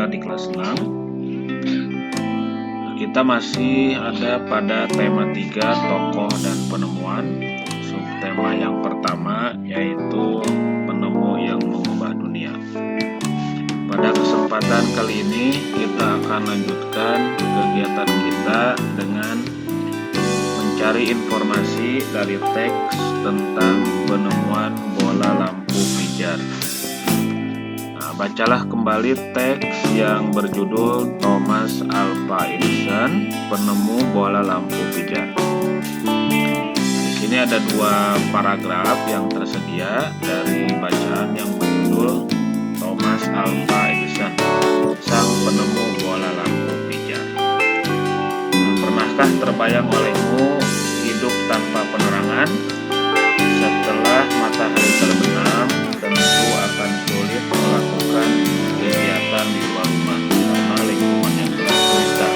kita di kelas 6. Kita masih ada pada tema 3, tokoh dan penemuan. Subtema yang pertama yaitu penemu yang mengubah dunia. Pada kesempatan kali ini kita akan lanjutkan kegiatan kita dengan mencari informasi dari teks tentang penemuan bola lampu pijar. Bacalah kembali teks yang berjudul Thomas Alva Edison, penemu bola lampu pijar. Di sini ada 2 paragraf yang tersedia dari bacaan yang berjudul Thomas Alva Edison, sang penemu bola lampu pijar. Pernahkah terbayang olehmu hidup tanpa penerangan? Setelah matahari terbenam, tentu akan sulit melakukan kegiatan di luar rumah karena lingkungan yang gelap gulita.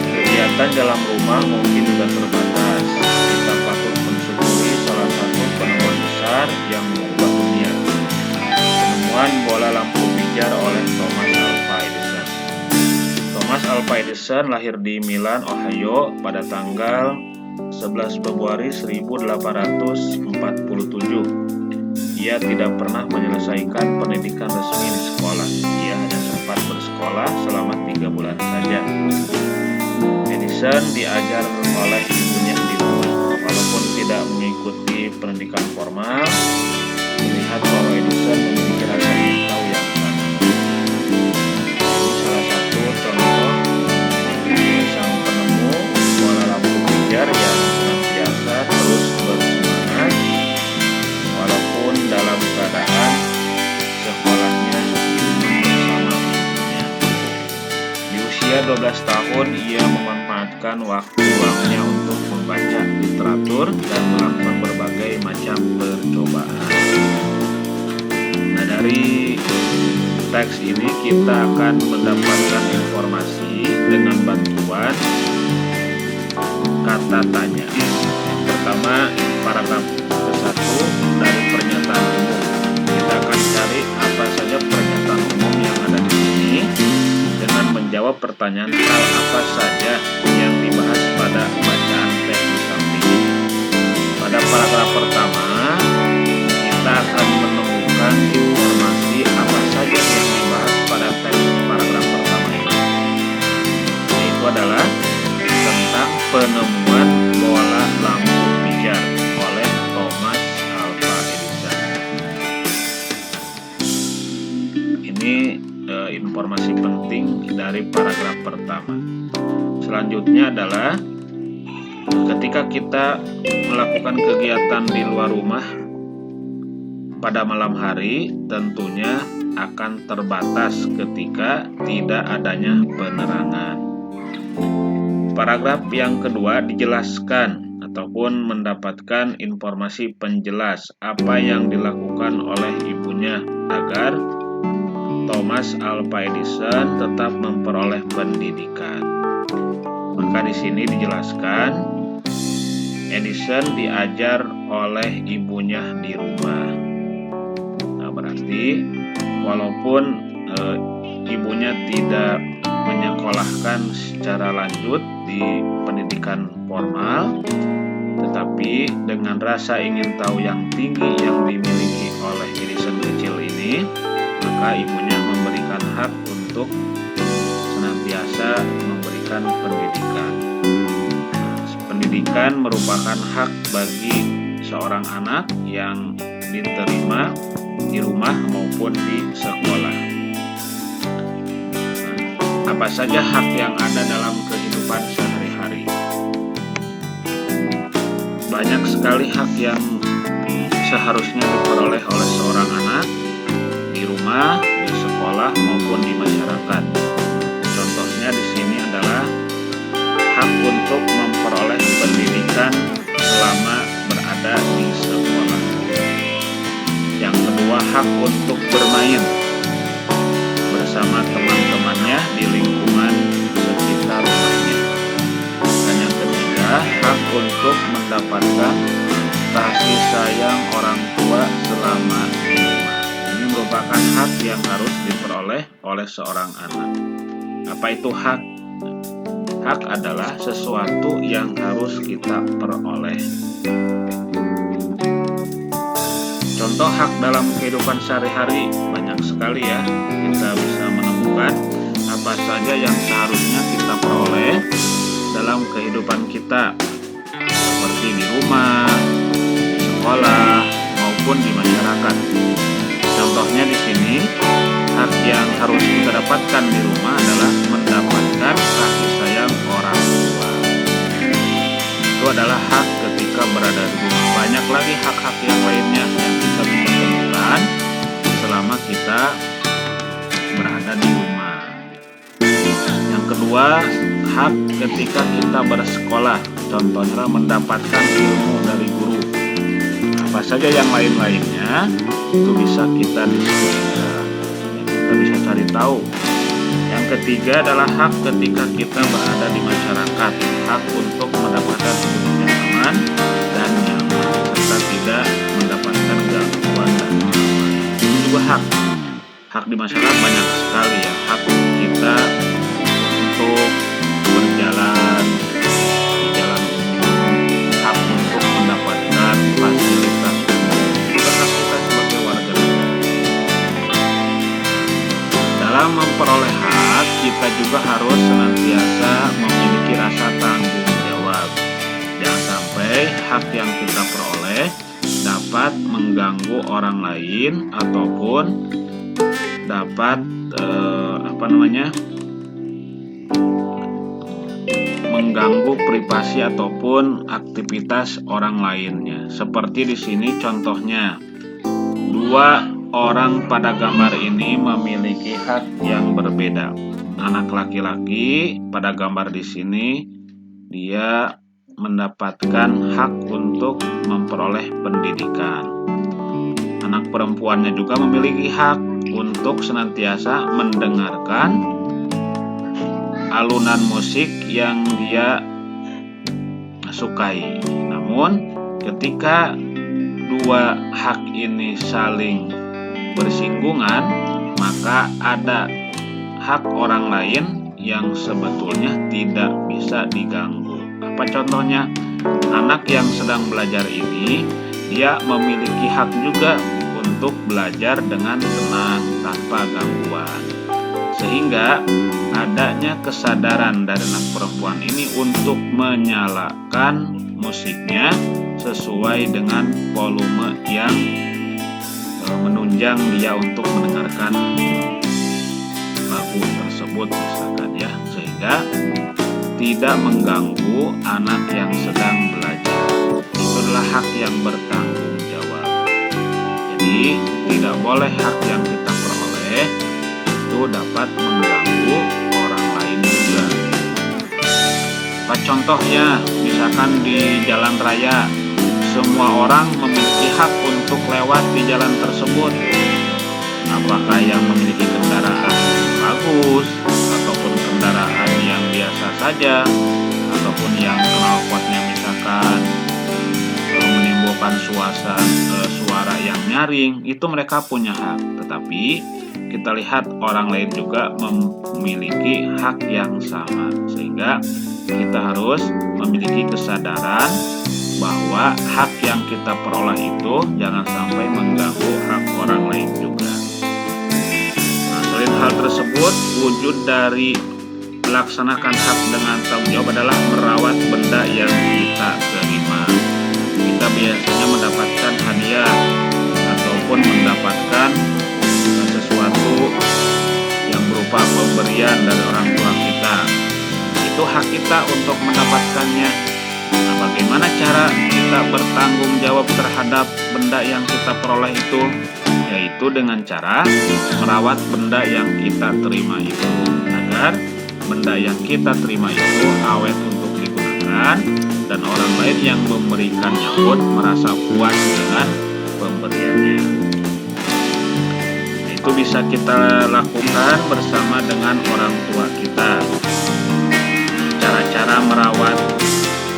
Kegiatan dalam rumah mungkin juga terbatas. Kita patut mensyukuri salah satu penemuan besar yang mengubah dunia, penemuan bola lampu pijar oleh Thomas Alva Edison. Thomas Alva Edison lahir di Milan, Ohio pada tanggal 11 Februari 1847. Ia tidak pernah menyelesaikan pendidikan resmi di sekolah. Ia hanya sempat bersekolah selama 3 bulan saja. Edison diajar oleh ibunya di rumah. Walaupun tidak mengikuti pendidikan formal, melihat bahwa Edison memiliki rasa ingin tahu yang sama. Ini salah satu contoh sang penemu bola lampu pijar yang senantiasa terus bersemangat walaupun dalam keadaan sekolahnya bersama ibunya. Di usia 12 tahun ia memanfaatkan waktu luangnya untuk membaca literatur dan melakukan berbagai macam percobaan. Nah, dari teks ini kita akan mendapatkan informasi dengan bantuan kata tanya. Yang pertama, paragraf ke-1 dari pernyataan umum. Kita akan cari apa saja pernyataan umum yang ada di sini dengan menjawab pertanyaan hal apa saja yang dibahas pada bacaan teks di samping. Pada paragraf pertama, kita akan menemukan informasi apa saja yang dibahas pada teks paragraf pertama ini. Yaitu adalah tentang penemuan bola lampu pijar oleh Thomas Alva Edison. Ini informasi penting dari paragraf pertama. Selanjutnya adalah ketika kita melakukan kegiatan di luar rumah pada malam hari, tentunya akan terbatas ketika tidak adanya penerangan. Paragraf yang kedua dijelaskan ataupun mendapatkan informasi penjelas apa yang dilakukan oleh ibunya agar Thomas Alva Edison tetap memperoleh pendidikan. Maka di sini dijelaskan Edison diajar oleh ibunya di rumah. Nah, berarti walaupun ibunya tidak menyekolahkan secara lanjut di pendidikan formal, tetapi dengan rasa ingin tahu yang tinggi yang dimiliki oleh Edison kecil ini, maka ibunya memberikan hak untuk senantiasa memberikan pendidikan. Pendidikan merupakan hak bagi seorang anak yang diterima di rumah maupun di sekolah. Apa saja hak yang ada dalam kehidupan sehari-hari? Banyak sekali hak yang seharusnya diperoleh oleh seorang anak di rumah, di sekolah maupun di masyarakat. Contohnya di sini adalah hak untuk memperoleh pendidikan selama berada di sekolah. Yang kedua, hak untuk bermain bersama teman-temannya di lingkungan sekitar rumahnya. Dan yang ketiga, hak untuk mendapatkan kasih sayang orang tua selama di rumah. Ini merupakan hak yang harus diperoleh oleh seorang anak. Apa itu hak? Hak adalah sesuatu yang harus kita peroleh. Contoh hak dalam kehidupan sehari-hari banyak sekali ya. Kita bisa menemukan apa saja yang seharusnya kita peroleh dalam kehidupan kita, seperti di rumah, di sekolah, maupun di masyarakat. Contohnya di sini, hak yang harus kita dapatkan di rumah adalah mendapatkan kasih sayang orang tua. Itu adalah hak ketika berada di rumah. Banyak lagi hak-hak yang lainnya yang kita bisa temukan selama kita berada di rumah. Yang kedua, hak ketika kita bersekolah. Contohnya mendapatkan ilmu dari guru. Apa saja yang lain-lainnya itu bisa kita diskusikan, kita bisa cari tahu. Yang ketiga adalah hak ketika kita berada di masyarakat. Hak untuk mendapatkan hidup yang aman dan nyaman serta tidak mendapatkan gangguan dan lain-lain. Itu juga hak. Hak di masyarakat banyak sekali ya. Hak kita untuk berjalan di jalan umum, hak untuk mendapatkan fasilitas umum, juga hak kita sebagai warga negara. Dalam memperoleh hak, kita juga harus senantiasa memiliki rasa tanggung jawab. Jangan sampai hak yang kita peroleh dapat mengganggu orang lain ataupun dapat mengganggu privasi ataupun aktivitas orang lainnya. Seperti di sini contohnya, dua orang pada gambar ini memiliki hak yang berbeda. Anak laki-laki pada gambar di sini dia mendapatkan hak untuk memperoleh pendidikan. Anak perempuannya juga memiliki hak untuk senantiasa mendengarkan alunan musik yang dia sukai. Namun ketika dua hak ini saling bersinggungan, maka ada hak orang lain yang sebetulnya tidak bisa diganggu. Apa contohnya? Anak yang sedang belajar ini, dia memiliki hak juga untuk belajar dengan tenang tanpa gangguan. Sehingga adanya kesadaran dari anak perempuan ini untuk menyalakan musiknya sesuai dengan volume yang menunjang dia untuk mendengarkan lagu tersebut misalkan ya, sehingga tidak mengganggu anak yang sedang belajar. Itu adalah hak yang bertanggung jawab. Jadi tidak boleh hak yang kita peroleh itu dapat mengganggu orang lain juga. Apa contohnya? Misalkan di jalan raya, semua orang memiliki hak untuk lewat di jalan tersebut. Apakah yang memiliki kendaraan bagus, ataupun kendaraan yang biasa saja, ataupun yang knalpotnya misalkan menimbulkan suara yang nyaring, itu mereka punya hak. Tetapi kita lihat orang lain juga memiliki hak yang sama, sehingga kita harus memiliki kesadaran bahwa hak yang kita peroleh itu jangan sampai mengganggu hak orang lain juga. Nah, selain hal tersebut, wujud dari melaksanakan hak dengan tanggung jawab adalah merawat benda yang kita terima. Kita biasanya mendapatkan hadiah ataupun mendapatkan sesuatu yang berupa pemberian dari orang tua kita. Itu hak kita untuk mendapatkannya. Nah, bagaimana cara kita bertanggung jawab terhadap benda yang kita peroleh itu? Yaitu dengan cara merawat benda yang kita terima itu, agar benda yang kita terima itu awet untuk digunakan dan orang lain yang memberikannya pun merasa puas dengan pemberiannya. Itu bisa kita lakukan bersama dengan orang tua kita. Cara-cara merawat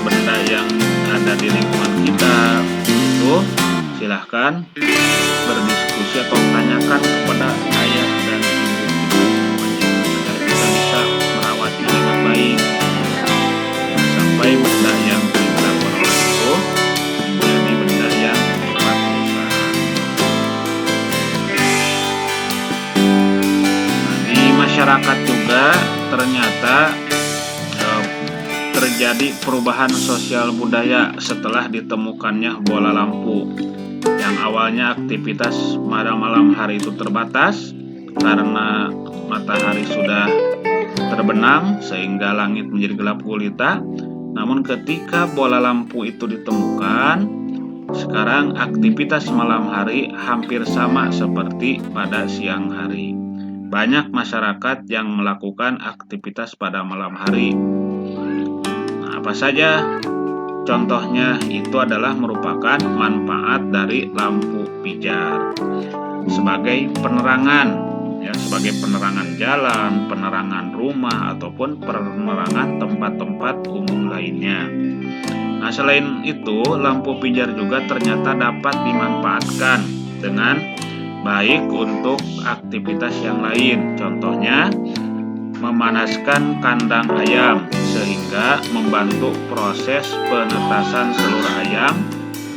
benda yang ada di lingkungan kita itu silahkan berdiskusi atau tanyakan kepada ayah dan ibu kita. baik, sampai benda yang kita peroleh itu menjadi benda yang cepat rusak. Nah, di masyarakat juga ternyata terjadi perubahan sosial budaya setelah ditemukannya bola lampu. Yang awalnya aktivitas pada malam hari itu terbatas karena matahari sudah terbenam sehingga langit menjadi gelap gulita. Namun ketika bola lampu itu ditemukan, sekarang aktivitas malam hari hampir sama seperti pada siang hari. Banyak masyarakat yang melakukan aktivitas pada malam hari. Apa saja? Contohnya itu adalah merupakan manfaat dari lampu pijar sebagai penerangan, sebagai penerangan jalan, penerangan rumah, ataupun penerangan tempat-tempat umum lainnya. Nah, selain itu, lampu pijar juga ternyata dapat dimanfaatkan dengan baik untuk aktivitas yang lain. Contohnya, memanaskan kandang ayam sehingga membantu proses penetasan telur ayam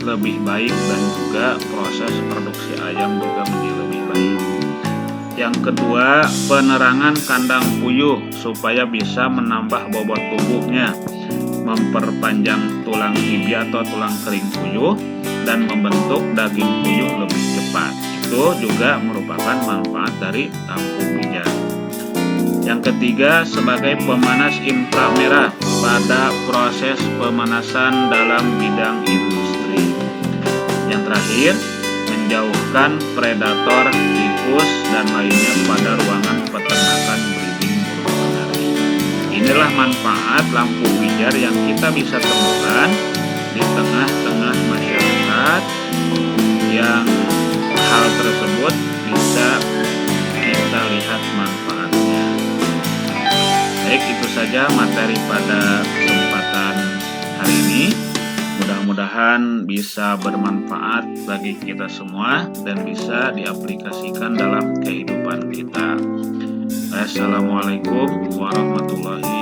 lebih baik dan juga proses produksi ayam juga menjadi lebih baik. Yang kedua, penerangan kandang puyuh supaya bisa menambah bobot tubuhnya, memperpanjang tulang tibia atau tulang kering puyuh, dan membentuk daging puyuh lebih cepat. Itu juga merupakan manfaat dari lampu pijar. Yang ketiga, sebagai pemanas inframerah pada proses pemanasan dalam bidang industri. Yang terakhir, menjauhkan predator, tikus, dan lainnya pada ruangan peternakan breeding burung kanari. Inilah manfaat lampu pijar yang kita bisa temukan di tengah-tengah masyarakat yang hal tersebut bisa kita lihat manfaatnya. Baik, itu saja materi pada kesempatan hari ini. Mudah-mudahan bisa bermanfaat bagi kita semua dan bisa diaplikasikan dalam kehidupan kita. Assalamualaikum warahmatullahi